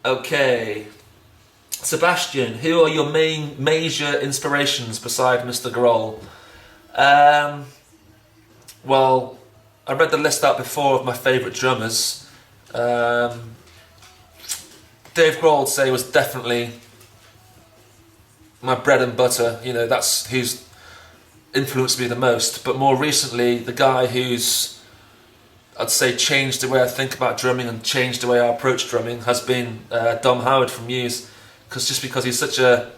Okay. Sebastian, who are your main major inspirations beside Mr. Grohl? Um, well, I read the list out before of my favourite drummers. Um, Dave Grohl, I'd say, was definitely my bread and butter. You know, that's who's influenced me the most. But more recently, the guy who's, I'd say, changed the way I think about drumming and changed the way I approach drumming has been Dom Howard from Muse. Because he's such a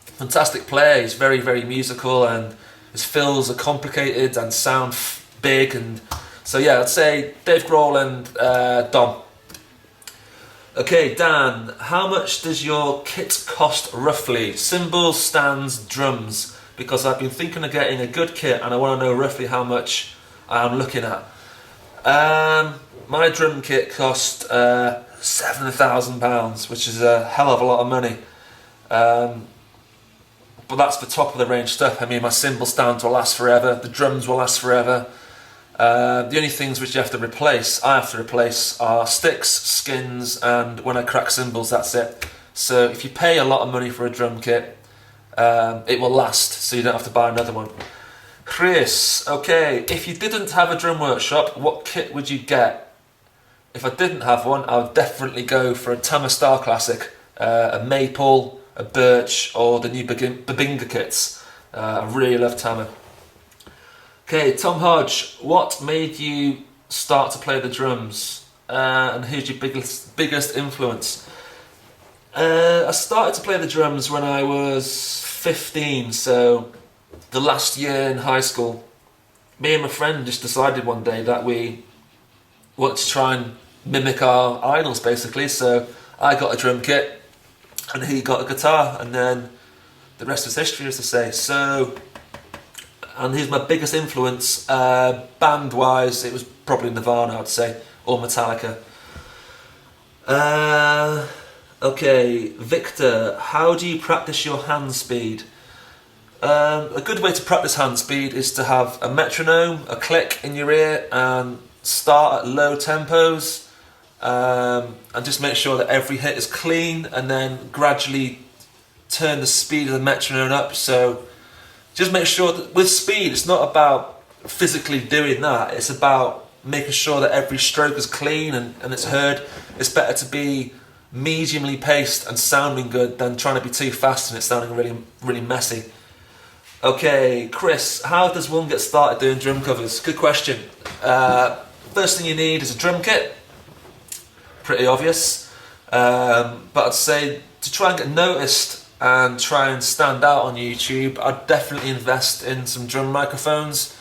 fantastic player, he's very, very musical, and his fills are complicated and sound big. And so yeah, I'd say Dave Grohl and Dom. Okay, Dan, how much does your kit cost roughly? Cymbals, stands, drums. Because I've been thinking of getting a good kit and I want to know roughly how much I'm looking at. My drum kit cost £7,000, which is a hell of a lot of money. But that's the top of the range stuff. I mean, my cymbal stands will last forever, the drums will last forever. The only things which I have to replace are sticks, skins, and when I crack cymbals, that's it. So if you pay a lot of money for a drum kit, it will last, so you don't have to buy another one. Chris, okay, if you didn't have a drum workshop, what kit would you get? If I didn't have one, I would definitely go for a Tama Star Classic, a Maple, a Birch, or the new Babinga kits. I really love Tama. Okay, Tom Hodge, what made you start to play the drums? And who's your biggest influence? I started to play the drums when I was 15, so the last year in high school. Me and my friend just decided one day that we wanted to try and mimic our idols, basically. So I got a drum kit and he got a guitar, and then the rest was history, as to say. So, and he's my biggest influence, band-wise, it was probably Nirvana, I'd say, or Metallica. Okay, Victor, how do you practice your hand speed? A good way to practice hand speed is to have a metronome, a click in your ear, and start at low tempos, and just make sure that every hit is clean, and then gradually turn the speed of the metronome up. So just make sure that with speed, it's not about physically doing that, it's about making sure that every stroke is clean and it's heard. It's better to be mediumly paced and sounding good than trying to be too fast and it's sounding really, really messy. Okay, Chris, how does one get started doing drum covers? Good question. First thing you need is a drum kit. Pretty obvious. But I'd say to try and get noticed and try and stand out on YouTube, I'd definitely invest in some drum microphones.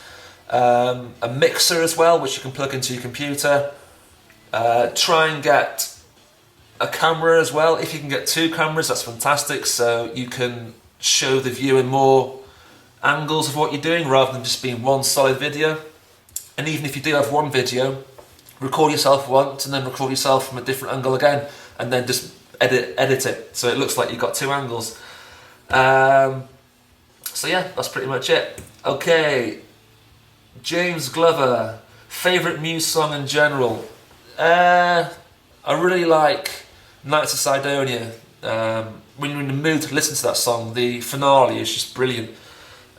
A mixer as well, which you can plug into your computer. Try and get a camera as well. If you can get 2 cameras, that's fantastic, so you can show the viewer more angles of what you're doing rather than just being one solid video. And even if you do have one video, record yourself once and then record yourself from a different angle again, and then just edit it so it looks like you've got 2 angles. So yeah, that's pretty much it. Okay, James Glover, favourite Muse song in general? I really like Nights of Sidonia. When you're in the mood to listen to that song, the finale is just brilliant.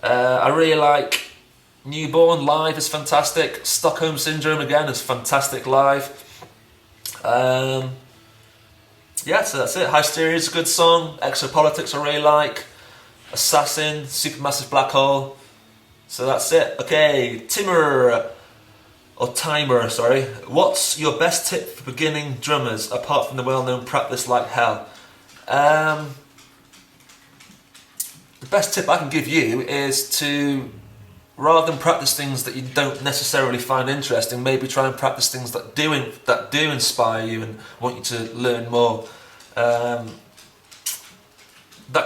I really like Newborn live is fantastic. Stockholm Syndrome again is fantastic live. Yeah, so that's it. Hysteria is a good song. Exopolitics I really like. Assassin, Supermassive Black Hole. So that's it. Okay, Timer, sorry. What's your best tip for beginning drummers apart from the well-known practice like hell? The best tip I can give you is to, rather than practice things that you don't necessarily find interesting, maybe try and practice things that do inspire you and want you to learn more. That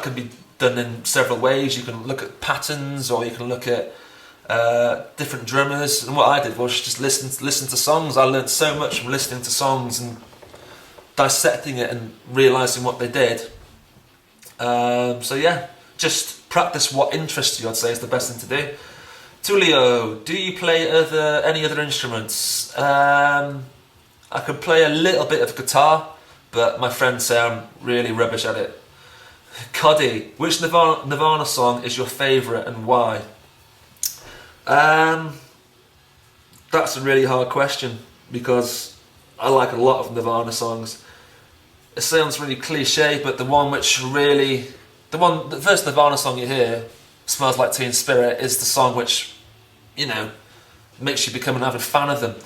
can be done in several ways. You can look at patterns, or you can look at different drummers. And what I did was just listen to songs. I learned so much from listening to songs and dissecting it and realising what they did. So yeah, just practice what interests you, I'd say, is the best thing to do. Tulio, do you play any other instruments? I can play a little bit of guitar. but my friends say I'm really rubbish at it. Coddy, which Nirvana song is your favourite and why? That's a really hard question because I like a lot of Nirvana songs. It sounds really cliche, but the first Nirvana song you hear, Smells Like Teen Spirit, is the song which, makes you become an avid fan of them.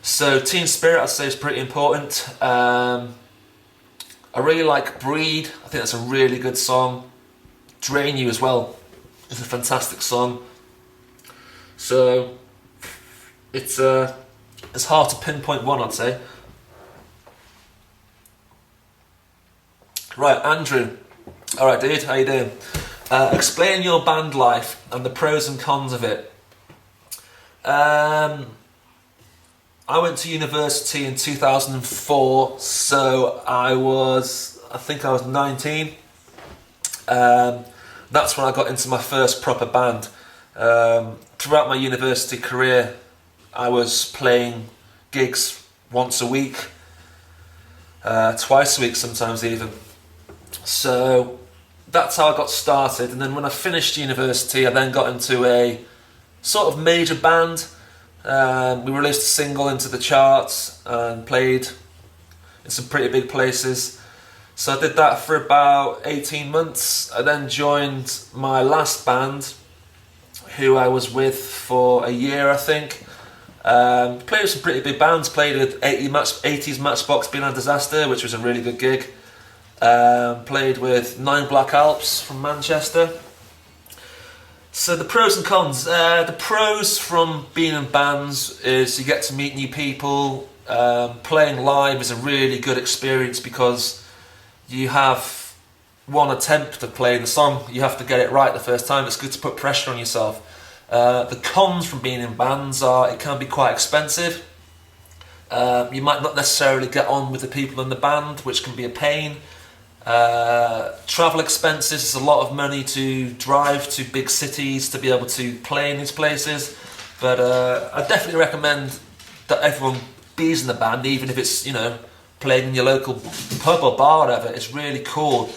So Teen Spirit, I'd say, is pretty important. I really like Breed. I think that's a really good song. Drain You as well is a fantastic song. So it's hard to pinpoint one, I'd say. Right, Andrew. All right, dude, how you doing? Explain your band life and the pros and cons of it. I went to university in 2004, so I think I was 19. That's when I got into my first proper band. Throughout my university career, I was playing gigs once a week, twice a week sometimes even. So that's how I got started, and then when I finished university I then got into a sort of major band. We released a single into the charts and played in some pretty big places. So I did that for about 18 months. I then joined my last band, who I was with for a year, I think. Played with some pretty big bands, played with 80s Matchbox Being a Disaster, which was a really good gig. Played with 9 Black Alps from Manchester. So the pros and cons. The pros from being in bands is you get to meet new people. Playing live is a really good experience because you have one attempt of playing the song. You have to get it right the first time. It's good to put pressure on yourself. The cons from being in bands are it can be quite expensive. You might not necessarily get on with the people in the band, which can be a pain. Travel expenses, is a lot of money to drive to big cities to be able to play in these places, but I definitely recommend that everyone bees in the band, even if it's playing in your local pub or bar or whatever. It's really cool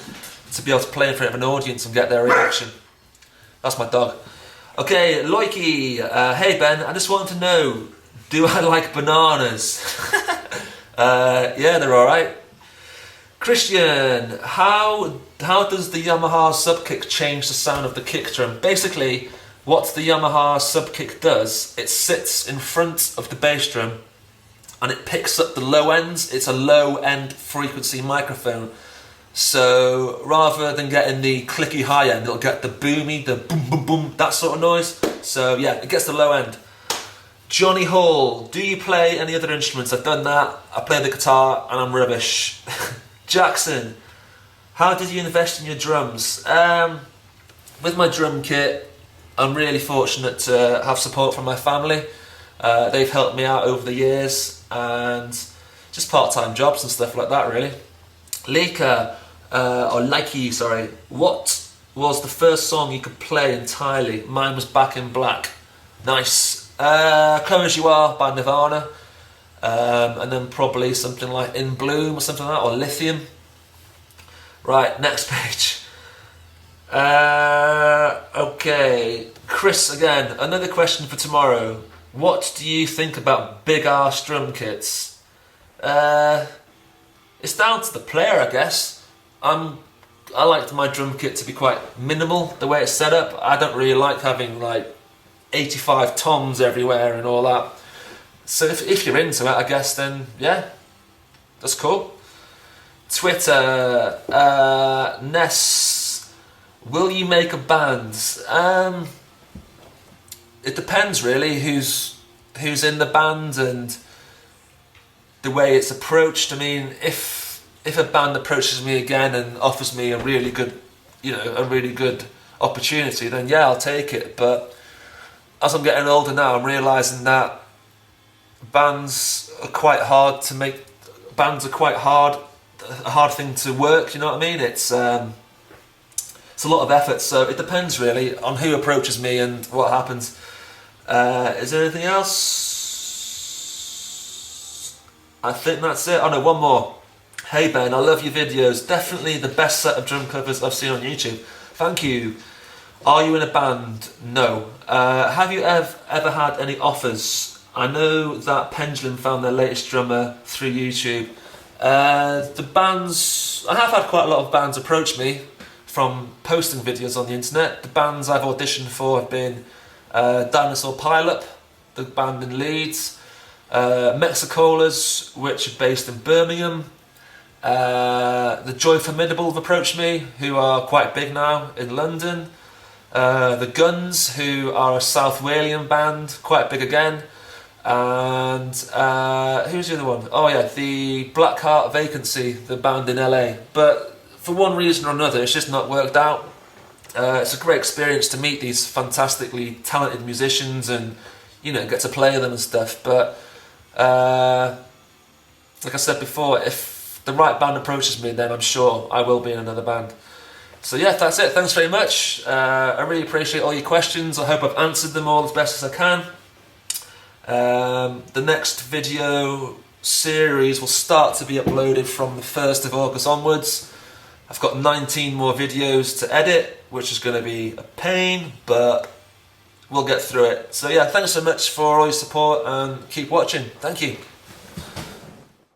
to be able to play in front of an audience and get their reaction. That's my dog. Okay, Loiki, hey Ben, I just wanted to know, do I like bananas? Yeah, they're alright. Christian, how does the Yamaha subkick change the sound of the kick drum? Basically, what the Yamaha subkick does, it sits in front of the bass drum and it picks up the low ends. It's a low end frequency microphone. So rather than getting the clicky high end, it'll get the boomy, the boom boom boom, that sort of noise. So yeah, it gets the low end. Johnny Hall, do you play any other instruments? I've done that. I play the guitar and I'm rubbish. Jackson, how did you invest in your drums? With my drum kit, I'm really fortunate to have support from my family. They've helped me out over the years, and just part-time jobs and stuff like that, really. Likey, sorry. What was the first song you could play entirely? Mine was Back in Black. Nice. Come As You Are by Nirvana. And then probably something like In Bloom or something like that, or Lithium. Right, next page. Okay, Chris again, another question for tomorrow. What do you think about big arse drum kits? It's down to the player, I guess. I like my drum kit to be quite minimal, the way it's set up. I don't really like having like 85 toms everywhere and all that. So if you're into it, I guess, then yeah, that's cool. Twitter, Ness, will you make a band? It depends really who's in the band and the way it's approached. I mean, if a band approaches me again and offers me a really good opportunity, then yeah, I'll take it. But as I'm getting older now, I'm realising that bands are quite hard to make. Bands are quite hard, a hard thing to work. You know what I mean? It's a lot of effort. So it depends really on who approaches me and what happens. Is there anything else? I think that's it. Oh no, one more. Hey Ben, I love your videos. Definitely the best set of drum covers I've seen on YouTube. Thank you. Are you in a band? No. Have you ever had any offers? I know that Pendulum found their latest drummer through YouTube. The bands, I have had quite a lot of bands approach me from posting videos on the internet. The bands I've auditioned for have been Dinosaur Pileup, the band in Leeds, Mexicolas, which are based in Birmingham. The Joy Formidable have approached me, who are quite big now in London. The Guns, who are a South Walian band, quite big again. And who's the other one? Oh yeah, the Black Heart Vacancy, the band in LA. But for one reason or another, it's just not worked out. It's a great experience to meet these fantastically talented musicians and, you know, get to play them and stuff. But like I said before, if the right band approaches me, then I'm sure I will be in another band. So yeah, that's it. Thanks very much. I really appreciate all your questions. I hope I've answered them all as best as I can. The next video series will start to be uploaded from the 1st of August onwards. I've got 19 more videos to edit, which is going to be a pain, but we'll get through it. So yeah, thanks so much for all your support and keep watching. Thank you.